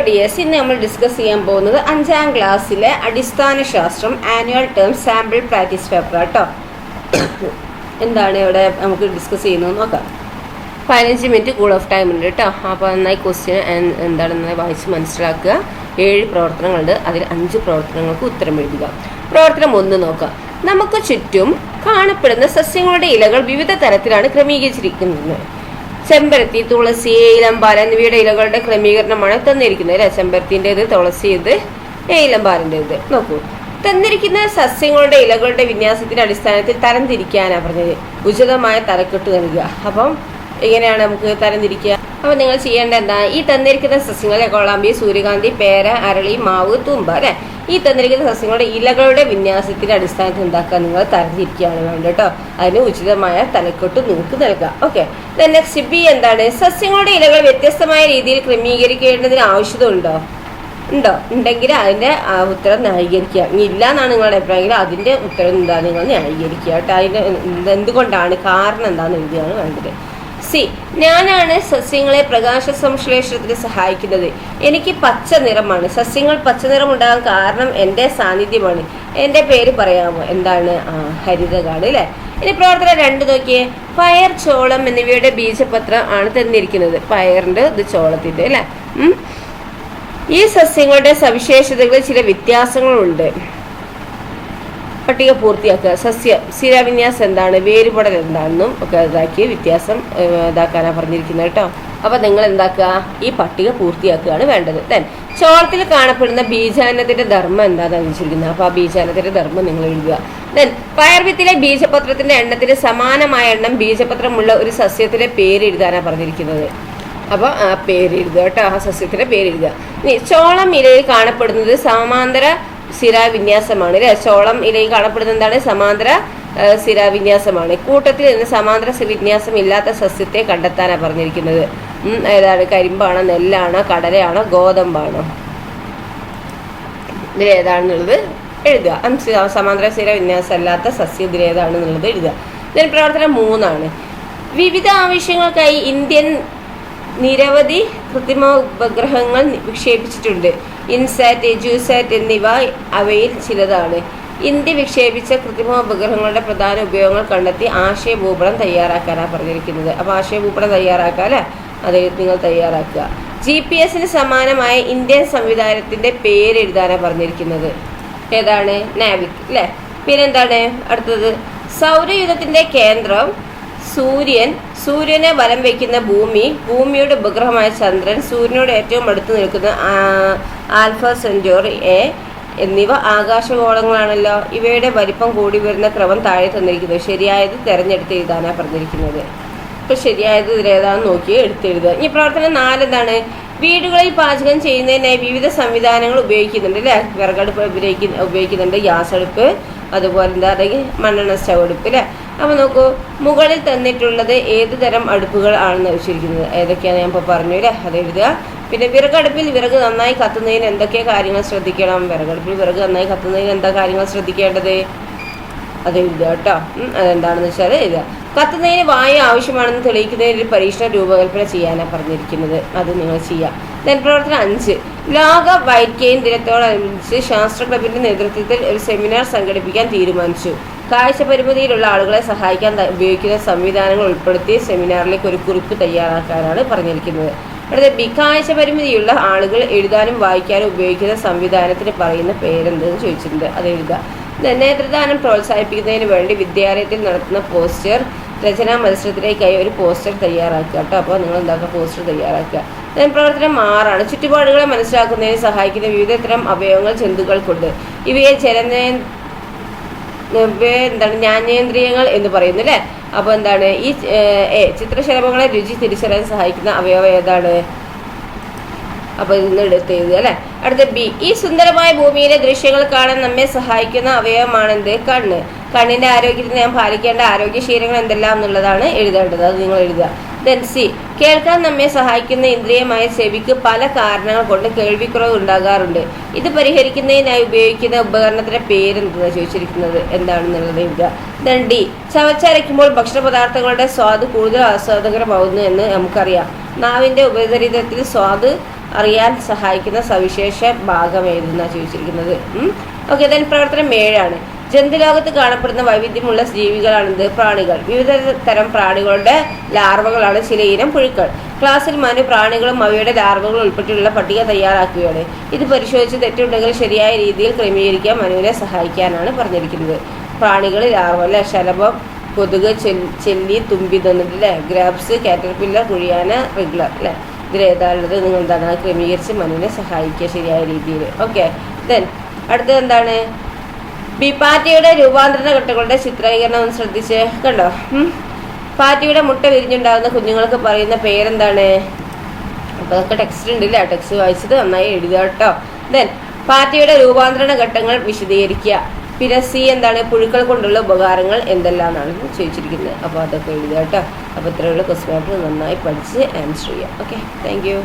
Dears, ഇന്ന് നമ്മൾ discuss ചെയ്യാൻ പോകുന്നത് 5ാം ക്ലാസ്സിലെ അടിസ്ഥാന ശാസ്ത്രം annual term sample practice paper കേട്ടോ. എന്താണ് ഇവിടെ നമുക്ക് ഡിസ്കസ് ചെയ്യുന്നത് നോക്കാം. 15 മിനിറ്റ് കൂൾ ഓഫ് ടൈം ഉണ്ട് കേട്ടോ. അപ്പോൾ നന്നായി ക്വസ്റ്റ്യൻ എന്താണെന്ന് വായിച്ച് മനസ്സിലാക്കുക. 7 പ്രവർത്തനങ്ങളുണ്ട്, അതിൽ 5 പ്രവർത്തനങ്ങൾക്ക് ഉത്തരം എഴുതുക. പ്രവർത്തനം 1 നോക്കാം. നമുക്ക് ചുറ്റും കാണപ്പെടുന്ന സസ്യങ്ങളുടെ ഇലകൾ വിവിധ തരത്തിലാണ് ക്രമീകരിച്ചിരിക്കുന്നത്. ചെമ്പരത്തി, തുളസി, ഏലമ്പാല എന്നിവയുടെ ഇലകളുടെ ക്രമീകരണമാണ് തന്നിരിക്കുന്നത് അല്ലെ. ചെമ്പരത്തിൻ്റെത്, തുളസിയത്, ഏലമ്പാലിൻ്റെത്. നോക്കൂ, തന്നിരിക്കുന്ന സസ്യങ്ങളുടെ ഇലകളുടെ വിന്യാസത്തിന്റെ അടിസ്ഥാനത്തിൽ തരംതിരിക്കാനാണ് പറഞ്ഞത്. ഉചിതമായ തലക്കെട്ട് നൽകുക. അപ്പം എങ്ങനെയാണ് നമുക്ക് തരംതിരിക്കുക? അപ്പം നിങ്ങൾ ചെയ്യേണ്ട എന്താ, ഈ തന്നിരിക്കുന്ന സസ്യങ്ങളെ കോളാമ്പി, സൂര്യകാന്തി, പേര, അരളി, മാവ്, തുമ്പ അല്ലെ, ഈ തന്നിരിക്കുന്ന സസ്യങ്ങളുടെ ഇലകളുടെ വിന്യാസത്തിന്റെ അടിസ്ഥാനത്തിൽ എന്താക്കുക, നിങ്ങൾ തരംതിരിക്കുകയാണ് വേണ്ടത് കേട്ടോ. അതിന് ഉചിതമായ തലക്കെട്ട് നിങ്ങൾക്ക് നൽകാം. ഓക്കെ, നെക്സ്റ്റ് ബി എന്താണ്, സസ്യങ്ങളുടെ ഇലകൾ വ്യത്യസ്തമായ രീതിയിൽ ക്രമീകരിക്കേണ്ടതിന് ആവശ്യത ഉണ്ടെങ്കിൽ അതിന്റെ ഉത്തരം ന്യായീകരിക്കുക. ഇനി ഇല്ല എന്നാണ് നിങ്ങളുടെ അഭിപ്രായമെങ്കിൽ അതിന്റെ ഉത്തരം എന്താ നിങ്ങൾ ന്യായീകരിക്കുക കേട്ടോ. അതിന് എന്തുകൊണ്ടാണ്, കാരണം എന്താണെന്ന് എഴുതിയാണ് വേണ്ടത്. സി, ഞാനാണ് സസ്യങ്ങളെ പ്രകാശ സംശ്ലേഷണത്തിന് സഹായിക്കുന്നത്. എനിക്ക് പച്ച നിറമാണ്. സസ്യങ്ങൾ പച്ച നിറം ഉണ്ടാകാൻ കാരണം എൻ്റെ സാന്നിധ്യമാണ്. എൻ്റെ പേര് പറയാമോ? എന്താണ്? ഹരിതകാട് അല്ലേ. ഇനി പ്രവർത്തനം 2 നോക്കിയേ. പയർ, ചോളം എന്നിവയുടെ ബീജപത്രം ആണ് തന്നിരിക്കുന്നത്. പയറിൻ്റെ, ഇത് ചോളത്തിൻ്റെ അല്ലേ. ഈ സസ്യങ്ങളുടെ സവിശേഷതകളിൽ ചില വ്യത്യാസങ്ങളുണ്ട്. പട്ടിക പൂർത്തിയാക്കുക. സ്ഥിരവിന്യാസം എന്താണ്, വേരുപടൽ എന്താണെന്നും ഒക്കെ ഇതാക്കി വ്യത്യാസം ഇതാക്കാനാണ് പറഞ്ഞിരിക്കുന്നത് കേട്ടോ. അപ്പൊ നിങ്ങൾ എന്താക്കുക, ഈ പട്ടിക പൂർത്തിയാക്കുകയാണ് വേണ്ടത്. ദെൻ ചോളത്തിൽ കാണപ്പെടുന്ന ബീജാനത്തിന്റെ ധർമ്മം എന്താണെന്ന് വെച്ചിരിക്കുന്നത്. അപ്പൊ ആ ബീജാനത്തിന്റെ ധർമ്മം നിങ്ങൾ എഴുതുക. ദെൻ പയർവിത്തിലെ ബീജപത്രത്തിന്റെ എണ്ണത്തിന് സമാനമായ എണ്ണം ബീജപത്രമുള്ള ഒരു സസ്യത്തിലെ പേര് എഴുതാനാണ് പറഞ്ഞിരിക്കുന്നത്. അപ്പൊ ആ പേര് എഴുതുക കേട്ടോ, ആ സസ്യത്തിന്റെ പേര് എഴുതുക. ഇനി ചോളം ഇലയിൽ കാണപ്പെടുന്നത് സമാന്തര സ്ഥിരാവിന്യാസമാണ് അല്ലെ. ചോളം ഇലയിൽ കാണപ്പെടുന്നത് എന്താണ്, സമാന്തര സ്ഥിരാവിന്യാസമാണ്. കൂട്ടത്തിൽ നിന്ന് സമാന്തര വിന്യാസം ഇല്ലാത്ത സസ്യത്തെ കണ്ടെത്താനാണ് പറഞ്ഞിരിക്കുന്നത്. ഏതാണ്, കരിമ്പാണോ, നെല്ലാണോ, കടലയാണോ, ഗോതമ്പാണോ, ഇതിലേതാണെന്നുള്ളത് എഴുതുക. സമാന്തര സ്ഥിരവിന്യാസം അല്ലാത്ത സസ്യം ഇതിലേതാണെന്നുള്ളത് എഴുതുക. ഇതിന് പ്രവർത്തനം 3 ആണ്. വിവിധ ആവശ്യങ്ങൾക്കായി ഇന്ത്യൻ നിരവധി കൃത്രിമ ഉപഗ്രഹങ്ങൾ വിക്ഷേപിച്ചിട്ടുണ്ട്. ഇൻസാറ്റ്, എജ്യൂസാറ്റ് എന്നിവ അവയിൽ ചിലതാണ്. ഇന്ത്യ വിക്ഷേപിച്ച കൃത്രിമ ഉപഗ്രഹങ്ങളുടെ പ്രധാന ഉപയോഗങ്ങൾ കണ്ടെത്തി ആശയഭൂപടം തയ്യാറാക്കാനാണ് പറഞ്ഞിരിക്കുന്നത്. അപ്പോൾ ആശയഭൂപടം തയ്യാറാക്കുക അല്ലേ, അത് നിങ്ങൾ തയ്യാറാക്കുക. GPS സമാനമായ ഇന്ത്യൻ സംവിധാനത്തിന്റെ പേര് എഴുതാനാണ് പറഞ്ഞിരിക്കുന്നത്. ഏതാണ്, നാവിക് അല്ലേ. പിന്നെന്താണ് അടുത്തത്, സൗരയൂഥത്തിന്റെ കേന്ദ്രം സൂര്യനെ വലം വയ്ക്കുന്ന ഭൂമി, ഭൂമിയുടെ ഉപഗ്രഹമായ ചന്ദ്രൻ, സൂര്യനോട് ഏറ്റവും അടുത്ത് നിൽക്കുന്ന ആൽഫ സെന്റോറി എ എന്നിവ ആകാശഗോളങ്ങളാണല്ലോ. ഇവയുടെ വലിപ്പം കൂടി വരുന്ന ക്രമം താഴെ തന്നിരിക്കുന്നത്. ശരിയായത് തിരഞ്ഞെടുത്ത് എഴുതാനാണ് പറഞ്ഞിരിക്കുന്നത്. ഇപ്പൊ ശരിയായത് ഇതിലേതാണെന്ന് നോക്കി എടുത്തെഴുതുക. ഈ പ്രവർത്തനം 4 എന്താണ്, വീടുകളിൽ പാചകം ചെയ്യുന്നതിനായി വിവിധ സംവിധാനങ്ങൾ ഉപയോഗിക്കുന്നുണ്ട് അല്ലേ. വിറകടുപ്പ് ഉപയോഗിക്കുന്നുണ്ട്, ഗ്യാസ് അടുപ്പ്, അതുപോലെ എന്താ പറയുക, മണ്ണെണ്ണ സ്റ്റവ് അടുപ്പ് അല്ലേ. അപ്പോൾ നോക്കൂ, മുകളിൽ തന്നിട്ടുള്ളത് ഏത് തരം അടുപ്പുകൾ ആണെന്ന് വെച്ചിരിക്കുന്നത്. ഏതൊക്കെയാണ് ഞാൻ ഇപ്പോൾ പറഞ്ഞു അല്ലേ, അത് എഴുതുക. പിന്നെ വിറകടുപ്പിൽ വിറക് നന്നായി കത്തുന്നതിന് എന്തൊക്കെ കാര്യങ്ങൾ ശ്രദ്ധിക്കണം. വിറകടുപ്പിൽ വിറക് നന്നായി കത്തുന്നതിന് എന്താ കാര്യങ്ങൾ ശ്രദ്ധിക്കേണ്ടത്, അത് എഴുതുക കേട്ടോ. അതെന്താണെന്ന് വെച്ചാൽ എഴുതുക. കത്തുന്നതിന് വായു ആവശ്യമാണെന്ന് തെളിയിക്കുന്നതിന് ഒരു പരീക്ഷണ രൂപകൽപ്പന ചെയ്യാനാണ് പറഞ്ഞിരിക്കുന്നത്. അത് നിങ്ങൾ ചെയ്യാം. ദെൻ പ്രവർത്തനം 5, ലോക വൈറ്റ് കെയിൻ ദിനത്തോടനുബന്ധിച്ച് ശാസ്ത്ര ക്ലബിന്റെ നേതൃത്വത്തിൽ ഒരു സെമിനാർ സംഘടിപ്പിക്കാൻ തീരുമാനിച്ചു. കാഴ്ച പരിമിതിയിലുള്ള ആളുകളെ സഹായിക്കാൻ ഉപയോഗിക്കുന്ന സംവിധാനങ്ങൾ ഉൾപ്പെടുത്തി സെമിനാറിലേക്ക് ഒരു കുറിപ്പ് തയ്യാറാക്കാനാണ് പറഞ്ഞിരിക്കുന്നത്. അടുത്ത കാഴ്ച പരിമിതിയുള്ള ആളുകൾ എഴുതാനും വായിക്കാനും ഉപയോഗിക്കുന്ന സംവിധാനത്തിന് പറയുന്ന പേരെന്തെന്ന് ചോദിച്ചിട്ടുണ്ട്. അത് എഴുതുക. നേതൃദാനം പ്രോത്സാഹിപ്പിക്കുന്നതിന് വേണ്ടി വിദ്യാലയത്തിൽ നടത്തുന്ന പോസ്റ്റർ രചനാ മത്സരത്തിലേക്കായി ഒരു പോസ്റ്റർ തയ്യാറാക്കുക കേട്ടോ. അപ്പോൾ നിങ്ങൾ എന്താക്കുക, പോസ്റ്റർ തയ്യാറാക്കുക. പ്രവർത്തനം 6 ആണ്. ചുറ്റുപാടുകളെ മനസ്സിലാക്കുന്നതിന് സഹായിക്കുന്ന വിവിധ തരം അവയവങ്ങൾ ജന്തുക്കൾക്കുണ്ട്. ഇവയെ എന്താണ്, ജ്ഞാനേന്ദ്രിയങ്ങൾ എന്ന് പറയുന്നു അല്ലേ. അപ്പോൾ എന്താണ്, ഈ ചിത്രശലഭങ്ങളെ രുചി തിരിച്ചറിയാൻ സഹായിക്കുന്ന അവയവം ഏതാണ്? അപ്പോൾ ഇന്ന് എടുത്ത് എഴുതുക അല്ലേ. അടുത്ത ബി, ഈ സുന്ദരമായ ഭൂമിയിലെ ദൃശ്യങ്ങൾ കാണാൻ നമ്മെ സഹായിക്കുന്ന അവയവമാണെന്ത്? കണ്ണ്. കണ്ണിന്റെ ആരോഗ്യത്തിന് ഞാൻ പാലിക്കേണ്ട ആരോഗ്യശീലങ്ങൾ എന്തെല്ലാം എന്നുള്ളതാണ് എഴുതേണ്ടത്. അത് നിങ്ങൾ എഴുതുക. ദെൻ സി, കേൾക്കാൻ നമ്മെ സഹായിക്കുന്ന ഇന്ദ്രിയമായ ചെവിക്ക് പല കാരണങ്ങൾ കൊണ്ട് കേൾവിക്കുറവ് ഉണ്ടാകാറുണ്ട്. ഇത് പരിഹരിക്കുന്നതിനായി ഉപയോഗിക്കുന്ന ഉപകരണത്തിന്റെ പേരെന്താണ് ചോദിച്ചിരിക്കുന്നത്. എന്താണെന്നുള്ളത് എഴുതുക. ദെൻ ഡി, ചവച്ചരയ്ക്കുമ്പോൾ ഭക്ഷണ പദാർത്ഥങ്ങളുടെ സ്വാദ് കൂടുതൽ ആസ്വാദകരമാവുന്നു എന്ന് നമുക്കറിയാം. നാവിന്റെ ഉപരിതലത്തിൽ സ്വാദ് അറിയാൻ സഹായിക്കുന്ന സവിശേഷ ഭാഗം ഏതെന്നാണ് ചോദിച്ചിരിക്കുന്നത്. ഓക്കെ, ദെൻ പ്രവർത്തനം 7 ജന്തുലോകത്ത് കാണപ്പെടുന്ന വൈവിധ്യമുള്ള ജീവികളാണിത് പ്രാണികൾ. വിവിധ തരം പ്രാണികളുടെ ലാർവകളാണ് ചില ഇനം പുഴുക്കൾ. ക്ലാസ്സിൽ മനു പ്രാണികളും അവയുടെ ലാർവകളും ഉൾപ്പെട്ടിട്ടുള്ള പട്ടിക തയ്യാറാക്കുകയാണ്. ഇത് പരിശോധിച്ച് തെറ്റുണ്ടെങ്കിൽ ശരിയായ രീതിയിൽ ക്രമീകരിക്കാൻ മനുവിനെ സഹായിക്കാനാണ് പറഞ്ഞിരിക്കുന്നത്. പ്രാണികൾ ലാർവ അല്ലെ, ശലഭം, കൊതുക്, ചെല്ലി, തുമ്പി തന്നിട്ടില്ലേ, ഗ്രാബ്സ്, കാറ്റർപില്ലർ, കുഴിയാന, റെഗുലർ അല്ലേ. ഇതിലേതാണുള്ളത് നിങ്ങൾ എന്താണ് ക്രമീകരിച്ച് മനുവിനെ സഹായിക്കുക ശരിയായ രീതിയിൽ. ഓക്കെ, ദെൻ അടുത്തത് എന്താണ്? പാറ്റയുടെ രൂപാന്തരണ ഘട്ടങ്ങളുടെ ചിത്രീകരണം ഒന്ന് ശ്രദ്ധിച്ച് കണ്ടോ. പാറ്റയുടെ മുട്ട വിരിഞ്ഞുണ്ടാകുന്ന കുഞ്ഞുങ്ങൾക്ക് പറയുന്ന പേരെന്താണ്? അപ്പോൾ അതൊക്കെ ടെക്സ്റ്റ് ഉണ്ട് അല്ലേ, ടെക്സ്റ്റ് വായിച്ചത് നന്നായി എഴുതുക കേട്ടോ. ദെൻ പാറ്റയുടെ രൂപാന്തരണ ഘട്ടങ്ങൾ വിശദീകരിക്കുക. പിന്നെ സി എന്താണ്? പുഴുക്കൾ കൊണ്ടുള്ള ഉപകാരങ്ങൾ എന്തെല്ലാം എന്നാണ് ചോദിച്ചിരിക്കുന്നത്. അപ്പോൾ അതൊക്കെ എഴുതുക കേട്ടോ. അപ്പോൾ ഇത്രയുള്ള ക്വസ്റ്റ്യൻ പേപ്പർ നന്നായി പഠിച്ച് ആൻസർ ചെയ്യുക. Okay, thank you.